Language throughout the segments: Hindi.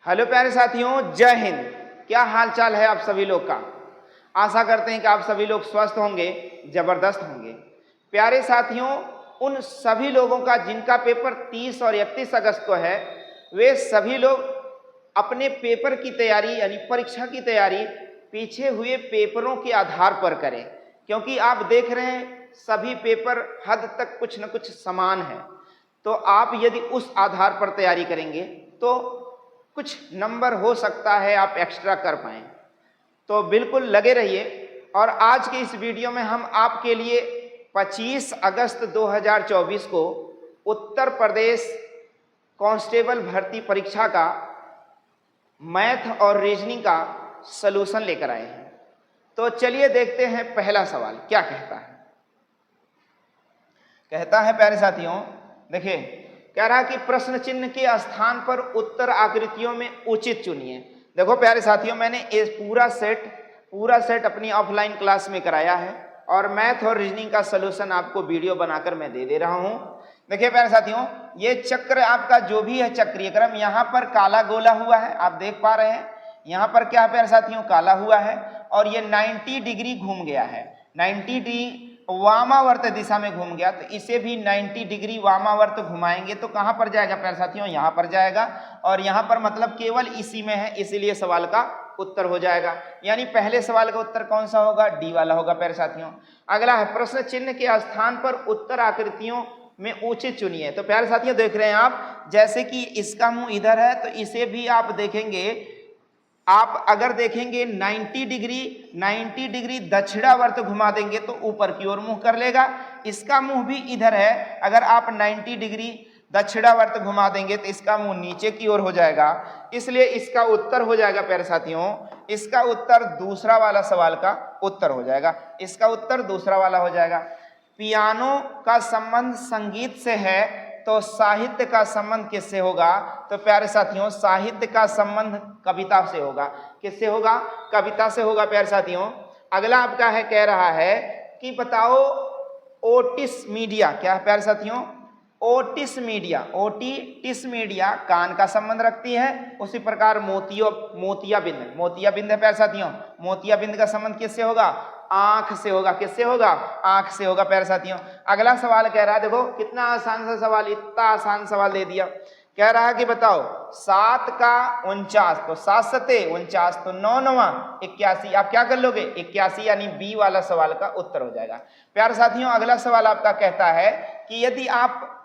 हेलो प्यारे साथियों, जय हिंद। क्या हाल चाल है आप सभी लोग का। आशा करते हैं कि आप सभी लोग स्वस्थ होंगे, जबरदस्त होंगे। प्यारे साथियों, उन सभी लोगों का जिनका पेपर 30 और 31 अगस्त को है, वे सभी लोग अपने पेपर की तैयारी यानी परीक्षा की तैयारी पीछे हुए पेपरों के आधार पर करें, क्योंकि आप देख रहे हैं सभी पेपर हद तक कुछ न कुछ समान है। तो आप यदि उस आधार पर तैयारी करेंगे तो कुछ नंबर हो सकता है आप एक्स्ट्रा कर पाएं। तो बिल्कुल लगे रहिए। और आज के इस वीडियो में हम आपके लिए 25 अगस्त 2024 को उत्तर प्रदेश कांस्टेबल भर्ती परीक्षा का मैथ और रीजनिंग का सलूशन लेकर आए हैं। तो चलिए देखते हैं पहला सवाल क्या कहता है। कहता है प्यारे साथियों, देखिए, कह रहा कि प्रश्न चिन्ह के स्थान पर उत्तर आकृतियों में उचित चुनिए। देखो प्यारे साथियों, मैंने इस पूरा सेट अपनी ऑफलाइन क्लास में कराया है और मैथ और रीजनिंग का सलूशन आपको वीडियो बनाकर मैं दे रहा हूं। देखिए प्यारे साथियों, ये चक्र आपका जो भी है चक्रीय क्रम, यहाँ पर काला गोला हुआ है, आप देख पा रहे हैं। यहाँ पर क्या है प्यारे साथियों, काला हुआ है और ये 90 डिग्री घूम गया है। 90 डिग्री वामावर्त दिशा में घूम गया, तो इसे भी 90 डिग्री वामावर्त घुमाएंगे तो कहां पर जाएगा प्यारे साथियों, यहां पर जाएगा। और यहां पर मतलब केवल इसी में है, इसीलिए सवाल का उत्तर हो जाएगा। यानी पहले सवाल का उत्तर कौन सा होगा, डी वाला होगा प्यारे साथियों। अगला है प्रश्न चिन्ह के स्थान पर उत्तर आकृतियों में उचित चुनिए। तो प्यारे साथियों देख रहे हैं आप, जैसे कि इसका मुंह इधर है तो इसे भी आप देखेंगे, आप अगर देखेंगे 90 डिग्री दक्षिणावर्त घुमा देंगे तो ऊपर की ओर मुंह कर लेगा। इसका मुंह भी इधर है, अगर आप 90 डिग्री दक्षिणावर्त घुमा देंगे तो इसका मुंह नीचे की ओर हो जाएगा। इसलिए इसका उत्तर हो जाएगा प्यारे साथियों, इसका उत्तर दूसरा वाला सवाल का उत्तर हो जाएगा। इसका उत्तर दूसरा वाला हो जाएगा। पियानो का संबंध संगीत से है तो साहित्य का संबंध किससे होगा। तो प्यारे साथियों, साहित्य का संबंध कविता से होगा। किससे होगा, कविता से होगा प्यारे साथियों। अगला आपका है, कह रहा है कि बताओ ओटिस मीडिया क्या है प्यारे साथियों, ओटिस मीडिया कान का संबंध रखती है। उसी प्रकार मोतियाबिंद है प्यारे साथियों। मोतियाबिंद का संबंध किससे होगा, आंख से होगा। किससे होगा, आंख से होगा प्यारे साथियों। अगला सवाल कह रहा है, देखो कितना आसान सा सवाल, इतना आसान सवाल दे दिया। कह रहा है कि बताओ 7 का 49, तो 7 सते 49, तो 9 9 81। आप क्या कर लोगे, 81, यानी बी वाला सवाल का उत्तर हो जाएगा प्यारे साथियों। अगला सवाल आपका कहता है कि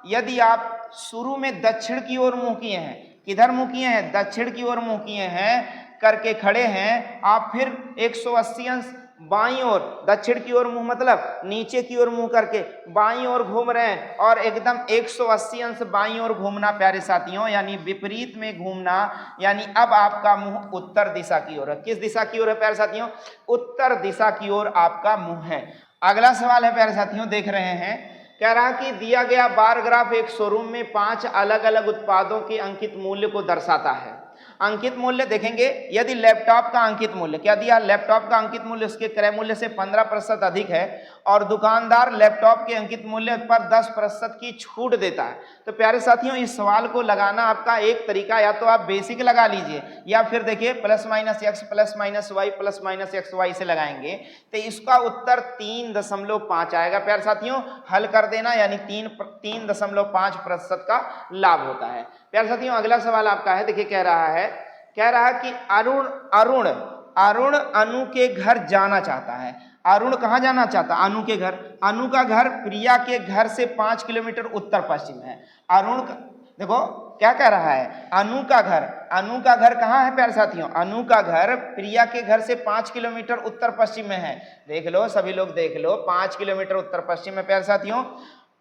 यदि आप शुरू में दक्षिण की ओर मुंह किए हैं, किधर मुंह किए हैं, दक्षिण की ओर मुंह किए हैं करके खड़े हैं, आप फिर 180 अंश बाईं ओर, दक्षिण की ओर मुंह मतलब नीचे की ओर मुंह करके बाईं ओर घूम रहे हैं और एकदम 180 अंश बाईं ओर घूमना प्यारे साथियों, यानी विपरीत में घूमना। यानी अब आपका मुंह उत्तर दिशा की ओर है। किस दिशा की ओर है प्यारे साथियों, उत्तर दिशा की ओर आपका मुंह है। अगला सवाल है प्यारे साथियों, देख रहे हैं, कह रहा कि दिया गया बार ग्राफ एक शोरूम में 5 अलग अलग उत्पादों के अंकित मूल्य को दर्शाता है। अंकित मूल्य देखेंगे, यदि लैपटॉप का अंकित मूल्य क्या दिया, लैपटॉप का अंकित मूल्य उसके क्रय मूल्य से 15% अधिक है और दुकानदार लैपटॉप के अंकित मूल्य पर 10% की छूट देता है। तो प्यारे साथियों, इस सवाल को लगाना आपका एक तरीका, या तो आप बेसिक लगा लीजिए या फिर देखिए plus minus X plus minus Y plus minus X Y से लगाएंगे तो इसका उत्तर 3.5 आएगा प्यारे साथियों। हल कर देना, यानी 3.5% का लाभ होता है प्यारे साथियों। अगला सवाल आपका है, देखिए कह रहा है कि अरुण अनु के घर जाना चाहता है। अरुण कहाँ जाना चाहता, अनु के घर। अनु का घर प्रिया के घर से 5 किलोमीटर उत्तर पश्चिम है। अरुण का, देखो क्या कह रहा है, अनु का घर कहाँ है प्यारे साथियों, अनु का घर प्रिया के घर से 5 किलोमीटर उत्तर पश्चिम में है। देख लो सभी लोग, देख लो 5 किलोमीटर उत्तर पश्चिम में प्यारे साथियों।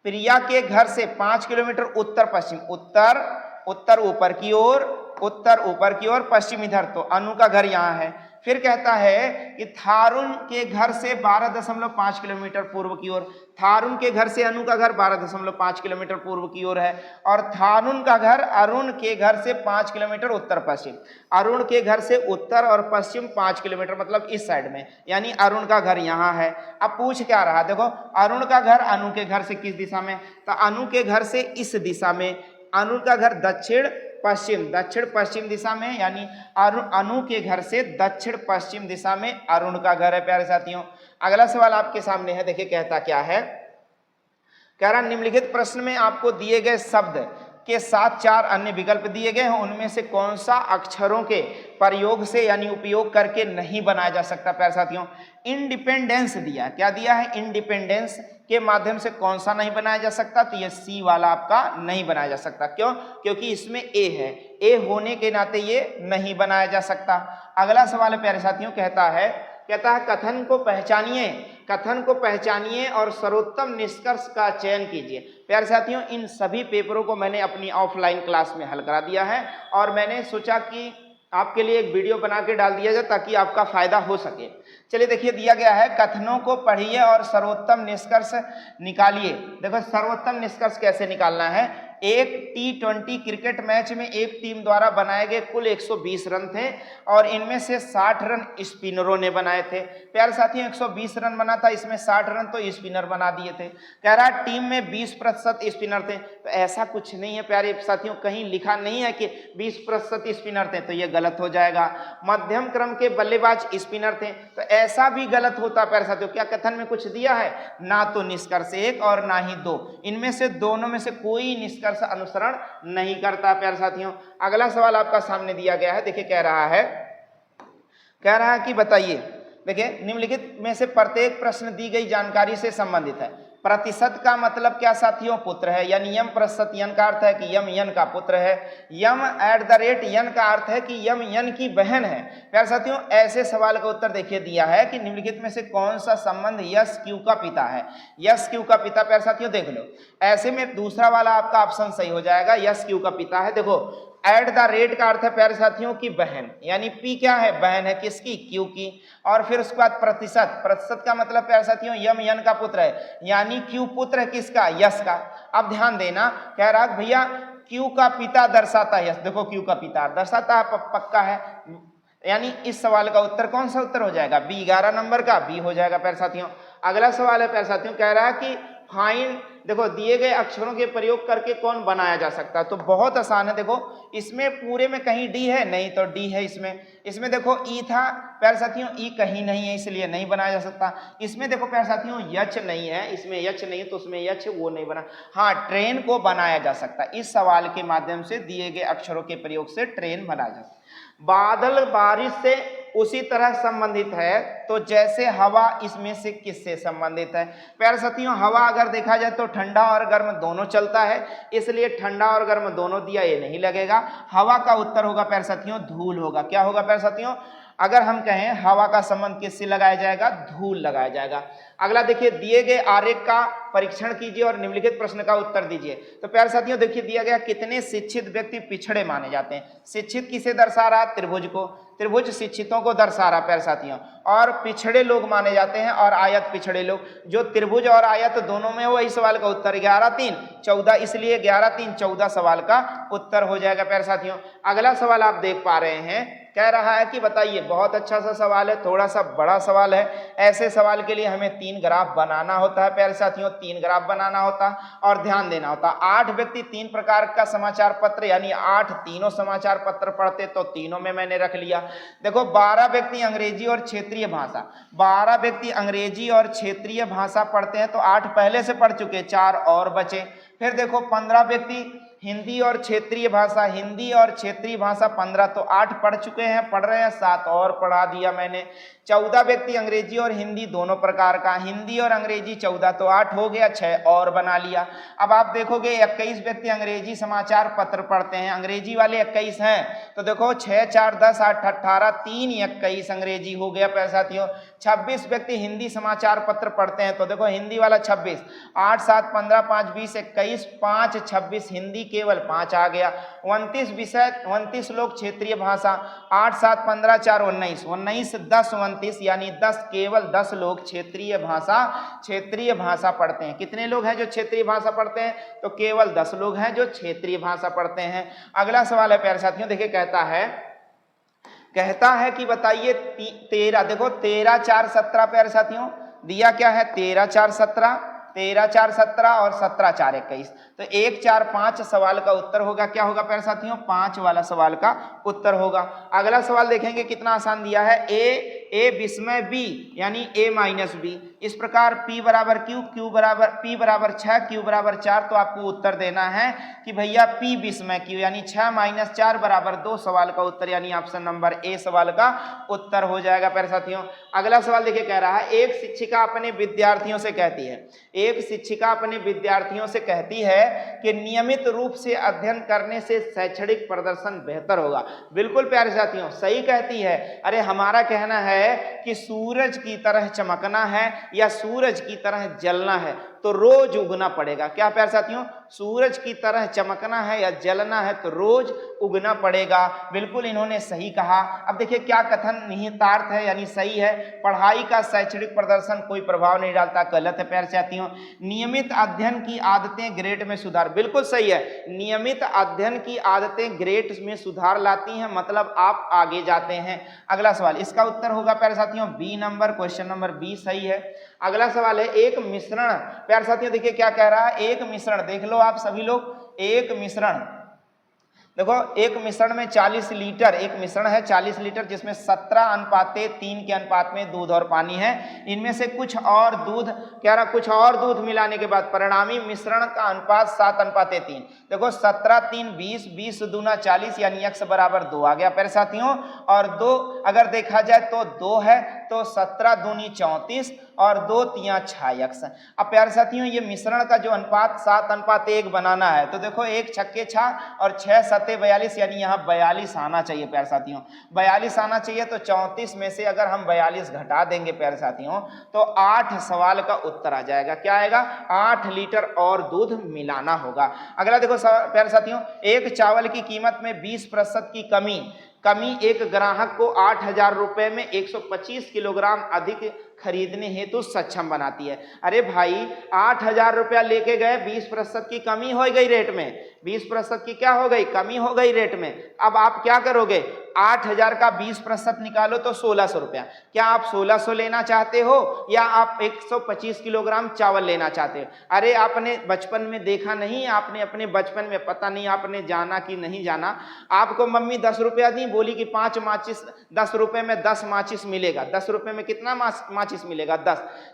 प्रिया के घर से 5 किलोमीटर उत्तर पश्चिम, उत्तर ऊपर की ओर, पश्चिम इधर, तो अनु का घर यहाँ है। फिर कहता है कि थारुण के घर से 12.5 किलोमीटर पूर्व की ओर, थारुण के घर से अनु का घर 12.5 किलोमीटर पूर्व की ओर है और थारुण का घर अरुण के घर से 5 किलोमीटर उत्तर पश्चिम, अरुण के घर से उत्तर और पश्चिम 5 किलोमीटर मतलब इस साइड में, यानी अरुण का घर यहाँ है। अब पूछ क्या रहा, देखो अरुण का घर अनु के घर से किस दिशा में, तो अनु के घर से इस दिशा में, अनु का घर दक्षिण पश्चिम, दक्षिण पश्चिम दिशा में, यानी अनु के घर से दक्षिण पश्चिम दिशा में अरुण का घर है प्यारे साथियों। अगला सवाल आपके सामने है, देखिए कहता क्या है। कह रहा निम्नलिखित प्रश्न में आपको दिए गए शब्द के साथ 4 अन्य विकल्प दिए गए हैं, उनमें से कौन सा अक्षरों के प्रयोग से यानी उपयोग करके नहीं बनाया जा सकता प्यारे साथियों। इंडिपेंडेंस दिया, क्या दिया है, इंडिपेंडेंस के माध्यम से कौन सा नहीं बनाया जा सकता, तो ये सी वाला आपका नहीं बनाया जा सकता। क्यों, क्योंकि इसमें ए है, ए होने के नाते ये नहीं बनाया जा सकता। अगला सवाल है प्यारे साथियों, कहता है कथन को पहचानिए, कथन को पहचानिए और सर्वोत्तम निष्कर्ष का चयन कीजिए। प्यारे साथियों, इन सभी पेपरों को मैंने अपनी ऑफलाइन क्लास में हल करा दिया है और मैंने सोचा कि आपके लिए एक वीडियो बना के डाल दिया जाए ताकि आपका फायदा हो सके। चलिए देखिए, दिया गया है कथनों को पढ़िए और सर्वोत्तम निष्कर्ष निकालिए। देखो सर्वोत्तम निष्कर्ष कैसे निकालना है। एक T20 क्रिकेट मैच में एक टीम द्वारा बनाए गए कुल 120 रन थे और इनमें से 60 रन स्पिनरों ने बनाए थे। प्यारे साथियों 120 रन बना था, इसमें 60 रन तो स्पिनर बना दिए थे। कह रहा है टीम में 20% स्पिनर थे, तो ऐसा कुछ नहीं है प्यारे साथियों, कहीं लिखा नहीं है कि 20% स्पिनर थे, तो ये गलत हो जाएगा। मध्यम क्रम के बल्लेबाज स्पिनर थे, तो ऐसा भी गलत होता प्यारे साथियों। क्या कथन में कुछ दिया है, ना तो निष्कर्ष 1 और ना ही 2, इनमें से दोनों में से कोई निष्कर्ष अनुसरण नहीं करता प्यारे साथियों। अगला सवाल आपका सामने दिया गया है, देखिए कह रहा है कि बताइए, देखिए निम्नलिखित में से प्रत्येक प्रश्न दी गई जानकारी से संबंधित है। प्रतिशत का मतलब क्या साथियों, पुत्र है, यानी यम प्रतिशत यन का अर्थ है कि यम यन का पुत्र है। यम @ यन का अर्थ है कि यम यन की बहन है। प्यारे साथियों ऐसे सवाल का उत्तर देखिए दिया है कि निम्नलिखित में से कौन सा संबंध यश क्यू का पिता है। यश क्यू का पिता प्यारे साथियों देख लो, ऐसे में दूसरा वाला आपका ऑप्शन सही हो जाएगा, यश क्यू का पिता है। देखो @ का अर्थ है प्यारे साथियों की बहन, यानी पी क्या है, बहन है किसकी, क्यू की। और फिर उसके बाद प्रतिशत, प्रतिशत का मतलब प्यारे साथियों यम यन का पुत्र है, यानी क्यू पुत्र है किसका, यश का। अब ध्यान देना, कह रहा भैया क्यू का पिता दर्शाता है यश, देखो क्यू का पिता दर्शाता है, पक्का है, यानी इस सवाल का उत्तर कौन सा उत्तर हो जाएगा, बी, 11 नंबर का बी हो जाएगा प्यारे साथियों। अगला सवाल है प्यारे साथियों, कह रहा है कि फाइंड, देखो दिए गए अक्षरों के प्रयोग करके कौन बनाया जा सकता है, तो बहुत आसान है। देखो इसमें पूरे में कहीं डी है नहीं, तो डी है इसमें देखो ई था प्यारे साथियों, ई कहीं नहीं है इसलिए नहीं बनाया जा सकता। इसमें देखो प्यारे साथियों यच नहीं है, इसमें यच नहीं है तो उसमें यच वो नहीं बना। हाँ, ट्रेन को बनाया जा सकता है, इस सवाल के माध्यम से दिए गए अक्षरों के प्रयोग से ट्रेन बनाया जा सकता है। बादल बारिश से उसी तरह संबंधित है तो जैसे हवा इसमें से किससे संबंधित है। प्यारे साथियों हवा अगर देखा जाए तो ठंडा और गर्म दोनों चलता है, इसलिए ठंडा और गर्म दोनों दिया, ये नहीं लगेगा। हवा का उत्तर होगा प्यारे साथियों धूल होगा। क्या होगा प्यारे साथियों, अगर हम कहें हवा का संबंध किससे लगाया जाएगा, धूल लगाया जाएगा। अगला देखिए, दिए गए आरेख का परीक्षण कीजिए और निम्नलिखित प्रश्न का उत्तर दीजिए। तो प्यारे साथियों देखिए दिया गया, कितने शिक्षित व्यक्ति पिछड़े माने जाते हैं। शिक्षित किसे दर्शा रहा, त्रिभुज को, त्रिभुज शिक्षितों को दर्शा रहा प्यारे साथियों। और पिछड़े लोग माने जाते हैं और आयत पिछड़े लोग, जो त्रिभुज और आयत दोनों में वही सवाल का उत्तर 11 3 14, इसलिए 11 3 14 सवाल का उत्तर हो जाएगा प्यारे साथियों। अगला सवाल आप देख पा रहे हैं, कह रहा है कि बताइए, बहुत अच्छा सा सवाल है, थोड़ा सा बड़ा सवाल है। ऐसे सवाल के लिए हमें 3 ग्राफ बनाना होता है प्यारे साथियों, 3 ग्राफ बनाना होता और ध्यान देना होता। 8 व्यक्ति 3 प्रकार का समाचार पत्र, यानी 8 तीनों समाचार पत्र पढ़ते तो तीनों में मैंने रख लिया। देखो 12 व्यक्ति अंग्रेजी और क्षेत्रीय भाषा, 12 व्यक्ति अंग्रेजी और क्षेत्रीय भाषा पढ़ते हैं तो 8 पहले से पढ़ चुके, 4 और बचे। फिर देखो 15 व्यक्ति हिंदी और क्षेत्रीय भाषा, हिंदी और क्षेत्रीय भाषा 15 तो 8 पढ़ चुके हैं, पढ़ रहे हैं, 7 और पढ़ा दिया मैंने। 14 व्यक्ति अंग्रेजी और हिंदी दोनों प्रकार का, हिंदी और अंग्रेजी 14 तो 8 हो गया, 6 और बना लिया। अब आप देखोगे 21 व्यक्ति अंग्रेजी समाचार पत्र पढ़ते हैं, अंग्रेजी वाले 21 हैं, तो देखो 6 4 10 8 18 3 21 अंग्रेजी हो गया प्यारे साथियों। 26 व्यक्ति हिंदी समाचार पत्र पढ़ते हैं, तो देखो हिंदी वाला 26, 8 7 15 5 20 21 5 26 हिंदी केवल 5 आ गया। 29 विषय, 29 लोग क्षेत्रीय भाषा, 8 7 15 4 19 19 10 29, यानी 10 केवल 10 लोग क्षेत्रीय भाषा पढ़ते हैं। कितने लोग हैं जो क्षेत्रीय भाषा पढ़ते हैं, तो केवल 10 लोग हैं जो क्षेत्रीय भाषा पढ़ते हैं। अगला सवाल है प्यारे साथियों, देखिए कहता है कि बताइए 13, देखो 13 4 17 प्यारे साथियों दिया क्या है, 13 4 17, 13 4 17 और 17 4 21। तो 1 4 5 सवाल का उत्तर होगा, क्या होगा प्यारे साथियों, 5 वाला सवाल का उत्तर होगा। अगला सवाल देखेंगे कितना आसान दिया है, ए विस्मय बी यानी a माइनस बी। इस प्रकार p बराबर q, p बराबर 6, q बराबर 4। तो आपको उत्तर देना है कि भैया p विस्मय q यानी 6 माइनस 4 बराबर 2 सवाल का उत्तर यानी ऑप्शन नंबर ए सवाल का उत्तर हो जाएगा प्यारे साथियों। अगला सवाल देखिए, कह रहा है एक शिक्षिका अपने विद्यार्थियों से कहती है, एक शिक्षिका अपने विद्यार्थियों से कहती है कि नियमित रूप से अध्ययन करने से शैक्षणिक प्रदर्शन बेहतर होगा। बिल्कुल प्यारे साथियों सही कहती है। अरे हमारा कहना है कि सूरज की तरह चमकना है या सूरज की तरह जलना है तो रोज उगना पड़ेगा। क्या प्यारे साथियों, सूरज की तरह चमकना है या जलना है तो रोज उगना पड़ेगा। बिल्कुल इन्होंने सही कहा। अब देखिए क्या कथन निहितार्थ है यानी सही है, पढ़ाई का शैक्षणिक प्रदर्शन कोई प्रभाव नहीं डालता, गलत है प्यारे साथियों। नियमित अध्ययन की आदतें ग्रेड में सुधार, बिल्कुल सही है। नियमित अध्ययन की आदतें ग्रेड में सुधार लाती हैं, मतलब आप आगे जाते हैं। अगला सवाल, इसका उत्तर होगा प्यारे साथियों B number, question number B सही है। अगला सवाल है एक मिश्रण, प्यारे साथियों देखिए क्या कह रहा है, एक मिश्रण, देख लो आप सभी लोग, एक मिश्रण, देखो एक मिश्रण में 40 लीटर, एक मिश्रण है 40 लीटर जिसमें 17:3 के अनुपात में दूध और पानी है। इनमें से कुछ और दूध, कह रहा कुछ और दूध मिलाने के बाद परिणामी मिश्रण का अनुपात 7:3। देखो 17 3 20, 20 दूना 40 यानी x बराबर 2 आ गया प्यारे साथियों। और 2 अगर देखा जाए तो 2 है तो 17 दूनी 34 और 2 तिया 6x। अब प्यारे साथियों ये मिश्रण का जो अनुपात 7:1 बनाना है तो देखो 1 छक्के 6 और 6 सत्ते 42 यानी यहाँ 42 आना चाहिए प्यारे साथियों, 42 आना चाहिए। तो 34 में से अगर हम 42 घटा देंगे प्यारे साथियों तो 8 सवाल का उत्तर आ जाएगा। क्या आएगा, 8 लीटर और दूध मिलाना होगा। अगला देखो प्यारे साथियों, एक चावल की कीमत में 20% की कमी एक ग्राहक को 8,000 रुपए में 125 किलोग्राम अधिक खरीदने हेतु सक्षम बनाती है। अरे भाई 8,000 रुपया लेके गए, 20% की कमी हो गई रेट में, 20% की क्या हो गई, कमी हो गई रेट में। अब आप क्या करोगे, 8,000 का 20% निकालो तो 1,600 रुपया। क्या आप 1,600 लेना चाहते हो या आप 125 किलोग्राम चावल लेना चाहते हो? अरे आपने बचपन में देखा नहीं, आपने अपने बचपन में, पता नहीं आपने जाना कि नहीं जाना, आपको मम्मी 10 रुपया दी, बोली कि 5 माचिस, 10 रुपए में 10 माचिस मिलेगा। 10 रुपए में कितना माचिस मिलेगा,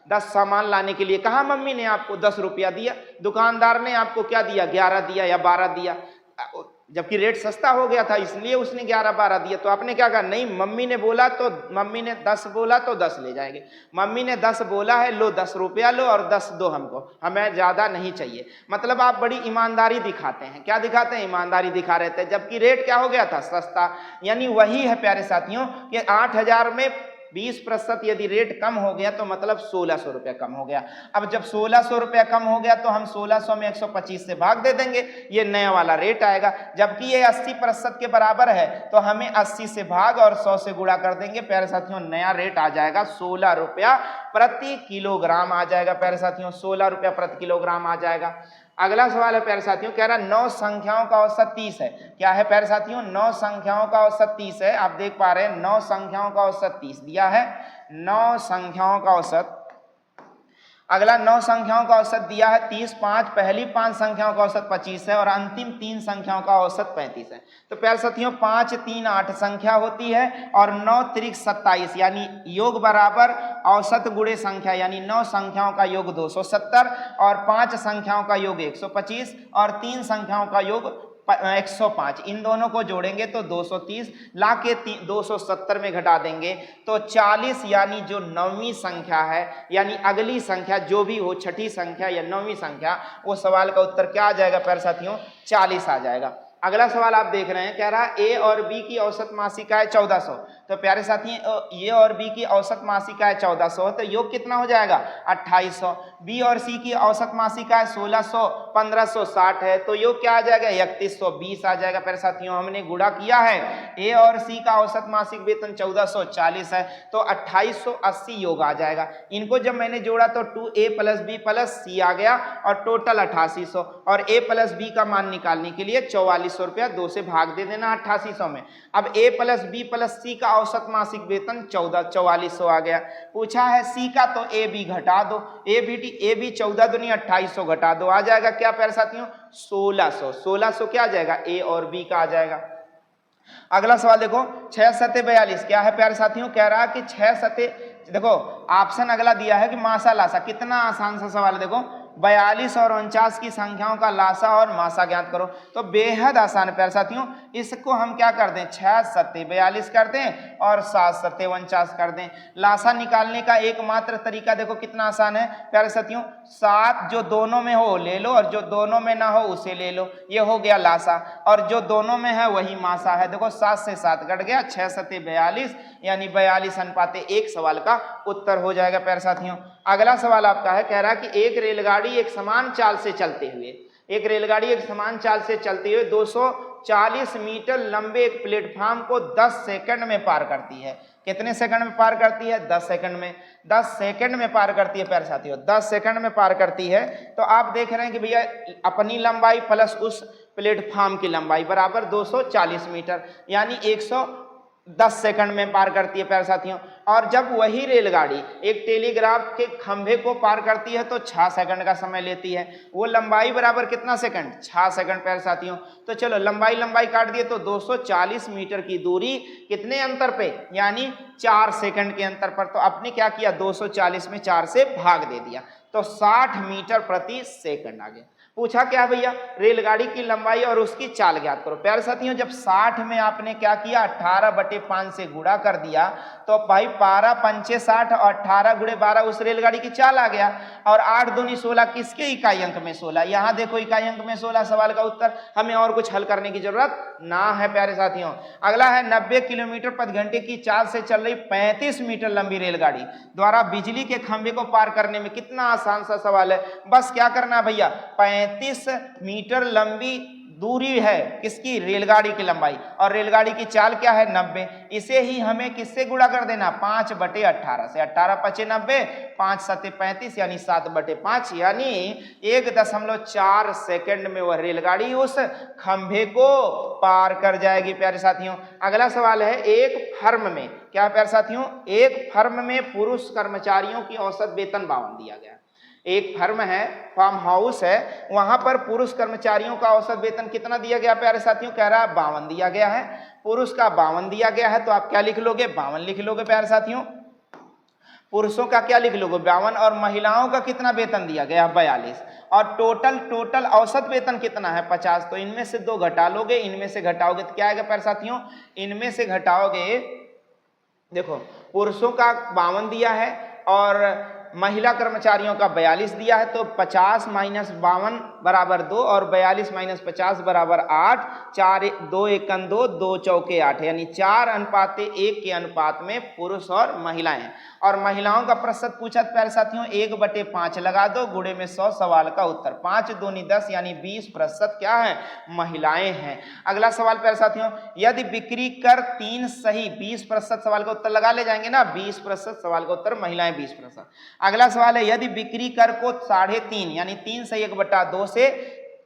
10 सामान लाने के लिए कहा मम्मी ने आपको 10 रुपया दिया, दुकानदार ने आपको क्या दिया, 11 दिया या 12 दिया, जबकि रेट सस्ता हो गया था इसलिए उसने 11-12 दिया। तो आपने क्या कहा, नहीं मम्मी ने बोला तो, मम्मी ने 10 बोला तो 10 ले जाएंगे, मम्मी ने 10 बोला है, लो 10 रुपया लो और 10 दो हमको, हमें ज्यादा नहीं चाहिए। मतलब आप बड़ी ईमानदारी दिखाते हैं। क्या दिखाते हैं, ईमानदारी दिखा रहे थे, जबकि रेट क्या हो गया था, सस्ता। यानी वही है प्यारे साथियों कि 8,000 में 20% यदि रेट कम हो गया तो मतलब 1,600 रुपया कम हो गया। अब जब 1,600 रुपया कम हो गया तो हम 1,600 में 125 से भाग दे देंगे, ये नया वाला रेट आएगा। जबकि ये 80% के बराबर है तो हमें 80 से भाग और 100 से गुणा कर देंगे प्यारे साथियों, नया रेट आ जाएगा 16 रुपया प्रति किलोग्राम आ जाएगा प्यारे साथियों, 16 रुपया प्रति किलोग्राम आ जाएगा। अगला सवाल है प्यारे साथियों, कह रहा 9 संख्याओं का औसत 30 है। क्या है प्यारे साथियों, 9 संख्याओं का औसत 30 है। आप देख पा रहे हैं 9 संख्याओं का औसत 30 दिया है, 9 संख्याओं का औसत। अगला 9 संख्याओं का औसत दिया है 30, 5 पहली 5 संख्याओं का औसत 25 है और अंतिम 3 संख्याओं का औसत 35 है। तो प्यारे साथियों 5 3 8 संख्या होती है और 9 त्रिक 27 यानी योग बराबर औसत गुणे संख्या, यानी 9 संख्याओं का योग 270 और 5 संख्याओं का योग 125 और 3 संख्याओं का योग 105। इन दोनों को जोड़ेंगे तो 230, ला के 270 में घटा देंगे तो 40, यानी जो 9वीं संख्या है, यानी अगली संख्या जो भी हो, छठी संख्या या 9वीं संख्या, वो सवाल का उत्तर क्या आ जाएगा प्यारे साथियों, 40 आ जाएगा। अगला सवाल आप देख रहे हैं, कह रहा है ए और बी की औसत मासिक आय 1400। तो प्यारे साथी ए और बी की औसत मासिक आय 1400 तो योग कितना हो जाएगा 2800। बी और सी की औसत मासिक आय 1600, 1560 है तो योग क्या आ जाएगा 3120 आ जाएगा। प्यारे साथियों हमने गुणा किया है, ए और सी का औसत मासिक वेतन 1440 है तो 2880 योग आ जाएगा। इनको जब मैंने जोड़ा तो 2a + b + c आ गया और टोटल 8800 और a + b का मान निकालने के लिए 44 4400 रुपया, 2 से भाग दे देना 8800 में। अब A plus B plus C का औसत मासिक वेतन 4400 आ गया। पूछा है C का, तो A B घटा दो, A B 14 दूनी 2800 घटा दो, आ जाएगा क्या प्यारे साथियों 1600। 1600 क्या आ जाएगा A और B का आ जाएगा। अगला सवाल देखो 6 सते 42 क्या है प्यारे साथियों, कह रहा है कि 6 सते, देखो ऑप्शन अगला दिया है कि मासा लासा, कितना आसान सा सवाल है। देखो 42 और 49 की संख्याओं का लासा और मासा ज्ञात करो, तो बेहद आसान है प्यारे साथियों। इसको हम क्या कर दें, 6 सत्ते 42 कर दें और 7 सत्ते 49 कर दें। लासा निकालने का एकमात्र तरीका देखो कितना आसान है प्यारे साथियों, 7 जो दोनों में हो ले लो और जो दोनों में ना हो उसे ले लो, ये हो गया लासा, और जो दोनों में है वही मासा है। देखो 7 से 7 कट गया, 6 सत्ते 42 यानी 42:1 सवाल का उत्तर हो जाएगा प्यारे साथियों। अगला सवाल आपका है, कह रहा है कि एक रेलगाड़ी एक समान चाल से चलते हुए, एक रेलगाड़ी एक समान चाल से चलते हुए 240 मीटर लंबे एक प्लेटफॉर्म को 10 सेकंड में पार करती है। कितने सेकंड में पार करती है, 10 सेकंड में। 10 सेकंड में पार करती है प्यारे साथियों, 10 सेकंड में पार करती है। तो आप देख रहे हैं कि भैया अपनी लंबाई प्लस उस प्लेटफॉर्म की लंबाई बराबर 240 मीटर, यानी 110 सेकंड में पार करती है प्यारे साथियों। और जब वही रेलगाड़ी एक टेलीग्राफ के खंभे को पार करती है तो 6 सेकंड का समय लेती है। वो लंबाई बराबर कितना सेकंड, 6 सेकंड प्यारे साथियों। तो चलो लंबाई काट दिए, तो 240 मीटर की दूरी कितने अंतर पे, यानी 4 सेकंड के अंतर पर। तो आपने क्या किया, 240 में 4 से भाग दे दिया, तो 60 मीटर प्रति सेकंड आ गया। पूछा क्या भैया, रेलगाड़ी की लंबाई और उसकी चाल ज्ञात करो। प्यारे साथियों जब 60 में आपने क्या किया, 18/5 से गुणा कर दिया, तो भाई 12 पंचे 60 और 18 गुणे 12 उस रेलगाड़ी की चाल आ गया। और 8 दूनी 16 किसके इकाई अंक में 16, यहाँ देखो इकाई अंक में 16 सवाल का उत्तर। हमें और कुछ हल करने की जरूरत ना है प्यारे साथियों। अगला है 90 किलोमीटर प्रति घंटे की चाल से चल रही 35 मीटर लंबी रेलगाड़ी द्वारा बिजली के खंभे को पार करने में, कितना आसान सा सवाल है। बस क्या करना है भैया, 35 मीटर लंबी दूरी है किसकी, रेलगाड़ी की लंबाई, और रेलगाड़ी की चाल क्या है 90। इसे ही हमें किससे गुणा कर देना, 5/18 से। 18 पचे 90, 5 सत्ते 35 यानी 7/5, यानी 1.4 सेकंड में वह रेलगाड़ी उस खंभे को पार कर जाएगी प्यारे साथियों। अगला सवाल है, एक फर्म में, क्या प्यारे साथियों, एक फर्म में पुरुष कर्मचारियों की औसत वेतन 52 दिया गया। एक फर्म है, फार्म हाउस है, वहां पर पुरुष कर्मचारियों का औसत वेतन कितना दिया गया प्यारे साथियों, कह रहा है 52 दिया गया है। पुरुष का 52 दिया गया है, तो आप क्या लिख लोगे, 52 लिख लोगे प्यारे साथियों। पुरुषों का क्या लिख लोगे, 52, और महिलाओं का कितना वेतन दिया गया, 42। और टोटल औसत वेतन कितना है, 50। तो इनमें से 2 घटा लोगे, इनमें से घटाओगे तो क्या आएगा प्यारे साथियों, इनमें से घटाओगे, देखो पुरुषों का 52 दिया है और महिला कर्मचारियों का 42 दिया है, तो 50 - 52 बराबर 2 और 42 - 50 बराबर 8। 4 2 1 2 2 चौके 8, यानी 4:1 के अनुपात में पुरुष और महिलाएं हैं। और महिलाओं का प्रतिशत पूछा प्यारे साथियों, 1/5 लगा दो, गुणे में 100 सवाल का उत्तर। 5 दूनी 10 यानी 20% क्या है, महिलाएं हैं। अगला सवाल प्यारे साथियों, यदि बिक्री कर 3 सही 20% सवाल का उत्तर लगा ले जाएंगे ना, 20% सवाल का उत्तर, महिलाएं 20%। अगला सवाल है, यदि बिक्री कर को 3.5 यानी 3 सही 1/2 से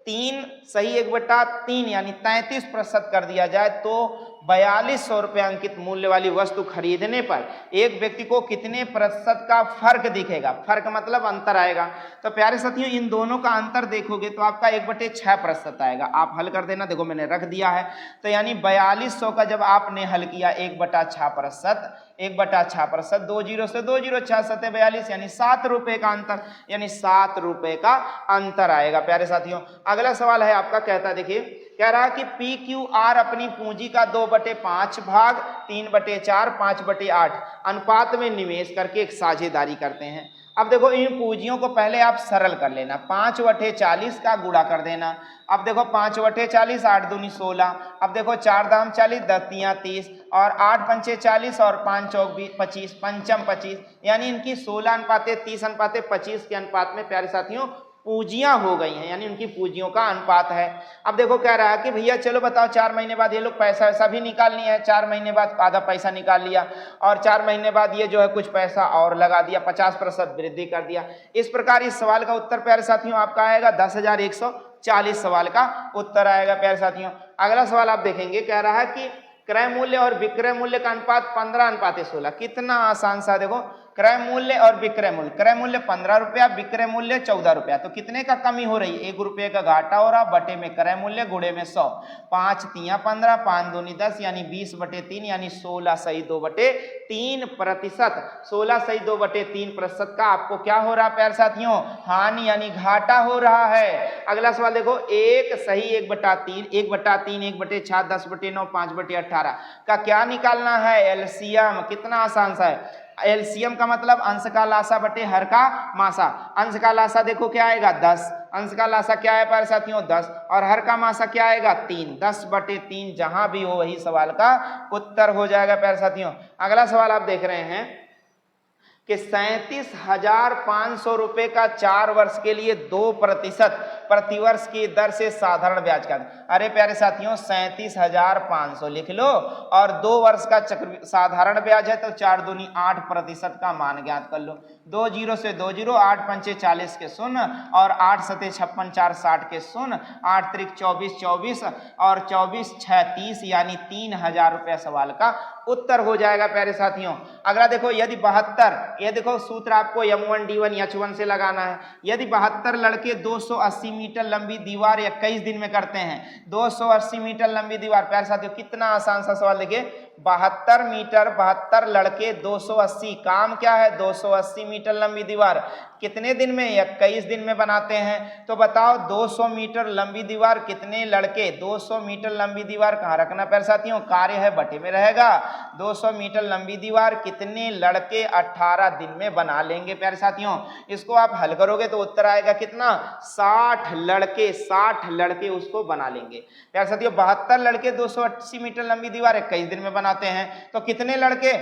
3 सही 1/3 यानी 33% कर दिया जाए, तो 4200 रुपये अंकित मूल्य वाली वस्तु खरीदने पर एक व्यक्ति को कितने प्रतिशत का फर्क दिखेगा, फर्क मतलब अंतर आएगा। तो प्यारे साथियों इन दोनों का अंतर देखोगे तो आपका 1/6% आएगा। आप हल कर देना, देखो मैंने रख दिया है। तो यानी 4200 का जब आपने हल किया 1/6%, 1/6%, 2 0 से 2 0, 6 सत्ते 42 यानी 7 रुपए का अंतर, यानी 7 रुपए का अंतर आएगा प्यारे साथियों। अगला सवाल है आपका, कहता है देखिए, कह रहा कि PQR अपनी पूंजी का 2/5 भाग 3/4 5/8 अनुपात में निवेश करके एक साझेदारी करते हैं। अब देखो इन पूंजियों को पहले आप सरल कर लेना, 5/40 का गुणा कर देना। अब देखो 5/40, 8 दूनी 16। अब देखो 4 दाम 40, 10 तियां 30 और 8 पंचे 40 और 5 चौक 25, पंचम 25, यानी इनकी 16:30 30:25 के अनुपात में प्यारे साथियों पूंजियां हो गई हैं, यानी उनकी पूंजियों का अनुपात है। अब देखो कह रहा है कि भैया चलो बताओ 4 महीने बाद ये लोग पैसा वैसा भी निकाल लिया है, 4 महीने बाद आधा पैसा निकाल लिया और 4 महीने बाद ये जो है कुछ पैसा और लगा दिया, 50% वृद्धि कर दिया। इस प्रकार इस सवाल का उत्तर प्यारे साथियों आपका आएगा 10,140 सवाल का उत्तर आएगा प्यारे साथियों। अगला सवाल आप देखेंगे, कह रहा है कि क्रय मूल्य और विक्रय मूल्य का अनुपात 15:16। कितना आसान सा, देखो क्रय मूल्य और विक्रय मूल्य, क्रय मूल्य 15 रुपया, विक्रय मूल्य 14 रुपया, तो कितने का कमी हो रही है, 1 रुपये का घाटा हो रहा, बटे में क्रय मूल्य गुणे में 100, 5 तिया 15, 5 दूनी 10 यानी 20/3 यानी 16.2/3%। 16.2/3% का आपको क्या हो रहा है प्यारे साथियों, हानि यानी घाटा हो रहा है। अगला सवाल देखो, 1 सही 1/3, 1/3, 1/6, 10/9, 5/18 का क्या निकालना है, एलसीएम। कितना आसान सा है, एलसीएम का मतलब अंश का लासा बटे हर का मासा। अंश का लासा देखो क्या आएगा 10, अंश का लासा क्या है प्यारे साथियों 10, और हर का मासा क्या आएगा 3, 10/3 जहां भी हो वही सवाल का उत्तर हो जाएगा प्यारे साथियों। अगला सवाल आप देख रहे हैं कि 37,500 रुपए का 4 वर्ष के लिए 2% प्रतिवर्ष की दर से साधारण ब्याज का। अरे प्यारे साथियों 37,500 लिख लो और 2 वर्ष का चक्र साधारण ब्याज है तो 4 दूनी 8% का मान ज्ञात कर लो। 2 जीरो से 2 जीरो, 8 पंचे 40 के 0 और 8 सते 56, 4 60 के 0, 8 त्रिक 24, 24 और 24 6 30 यानी 3,000 रुपया सवाल का उत्तर हो जाएगा प्यारे साथियों। अगला देखो, यदि 72, ये देखो सूत्र आपको M1D1 H1 से लगाना है। यदि 72 लड़के 280 मीटर लंबी दीवार 21 दिन में करते हैं, 280 मीटर लंबी दीवार, प्यारे साथियों कितना आसान सा सवाल, देखिए 72 मीटर, 72 लड़के 280, काम क्या है 280 मीटर लंबी दीवार कितने दिन में, 21 दिन में बनाते हैं। तो बताओ 200 मीटर लंबी दीवार कितने लड़के, 200 मीटर लंबी दीवार कहाँ रखना प्यारे साथियों, कार्य है बटे में रहेगा। 200 मीटर लंबी दीवार कितने लड़के 18 दिन में बना लेंगे प्यारे साथियों। इसको आप हल करोगे तो उत्तर आएगा कितना, 60 लड़के, 60 लड़के उसको बना लेंगे प्यारे साथियों। 72 लड़के 280 मीटर लंबी दीवार 21 दिन में बनाते हैं, तो कितने लड़के